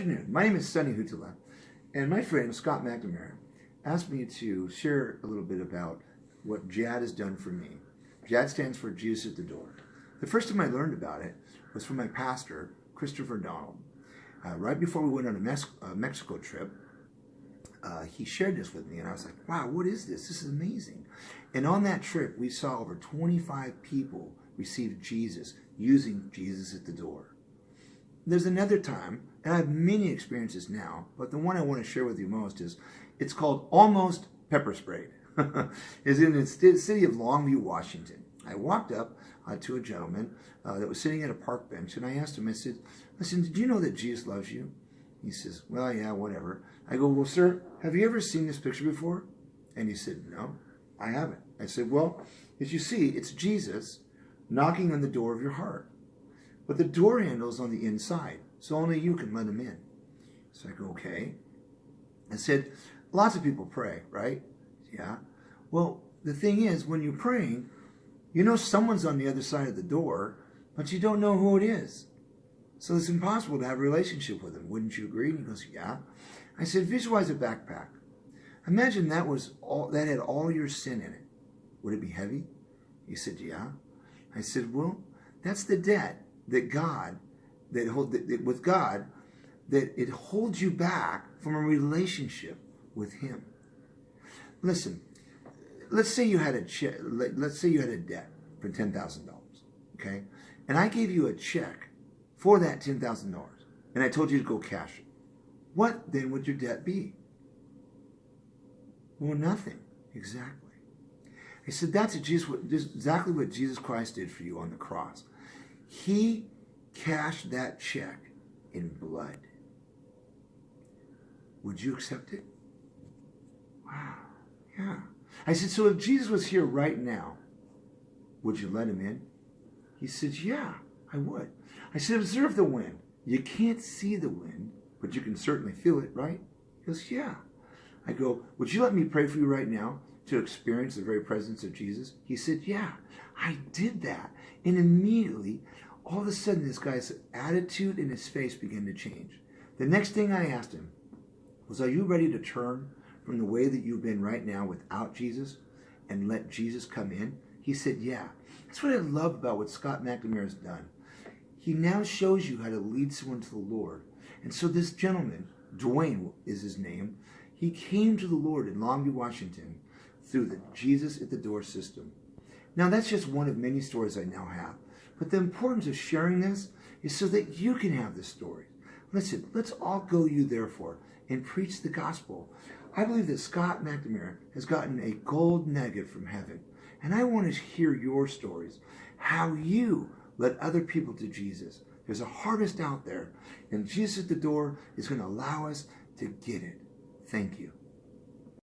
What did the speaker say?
Good afternoon. My name is Sonny Huhtala, and my friend Scott McNamara asked me to share a little bit about what JAD has done for me. JAD stands for Jesus at the Door. The first time I learned about it was from my pastor, Christopher Donald. Right before we went on a Mexico trip, he shared this with me, and I was like, wow, what is this? This is amazing. And on that trip, we saw over 25 people receive Jesus using Jesus at the Door. There's another time, and I have many experiences now, but the one I want to share with you most is, it's called Almost Pepper Sprayed. It's in the city of Longview, Washington. I walked up to a gentleman that was sitting at a park bench, and I asked him, I said, listen, did you know that Jesus loves you? He says, well, yeah, whatever. I go, well, sir, have you ever seen this picture before? And he said, no, I haven't. I said, well, as you see, it's Jesus knocking on the door of your heart. But the door handle's on the inside, so only you can let him in. So I go, okay. I said, lots of people pray, right? Yeah. Well, the thing is, when you're praying, you know someone's on the other side of the door, but you don't know who it is. So it's impossible to have a relationship with him. Wouldn't you agree? And he goes, yeah. I said, visualize a backpack. Imagine that had all your sin in it. Would it be heavy? He said, yeah. I said, well, that's the debt that with God, that it holds you back from a relationship with Him. Listen, let's say you had a debt for $10,000, okay? And I gave you a check for that $10,000, and I told you to go cash it. What then would your debt be? Well, nothing. Exactly. I said, that's exactly what Jesus Christ did for you on the cross. He cashed that check in blood. Would you accept it? Wow. Yeah. I said, so if Jesus was here right now, would you let him in? He said, yeah, I would. I said, observe the wind. You can't see the wind, but you can certainly feel it, right? He goes, yeah. I go, would you let me pray for you right now to experience the very presence of Jesus? He said, yeah, I did that. And immediately, all of a sudden, this guy's attitude and his face began to change. The next thing I asked him was, are you ready to turn from the way that you've been right now without Jesus and let Jesus come in? He said, yeah. That's what I love about what Scott McNamara has done. He now shows you how to lead someone to the Lord. And so this gentleman, Dwayne is his name, he came to the Lord in Longview, Washington through the Jesus at the Door system. Now that's just one of many stories I now have. But the importance of sharing this is so that you can have this story. Listen, let's all go you therefore and preach the gospel. I believe that Scott McNamara has gotten a gold nugget from heaven. And I want to hear your stories, how you led other people to Jesus. There's a harvest out there, and Jesus at the Door is going to allow us to get it. Thank you.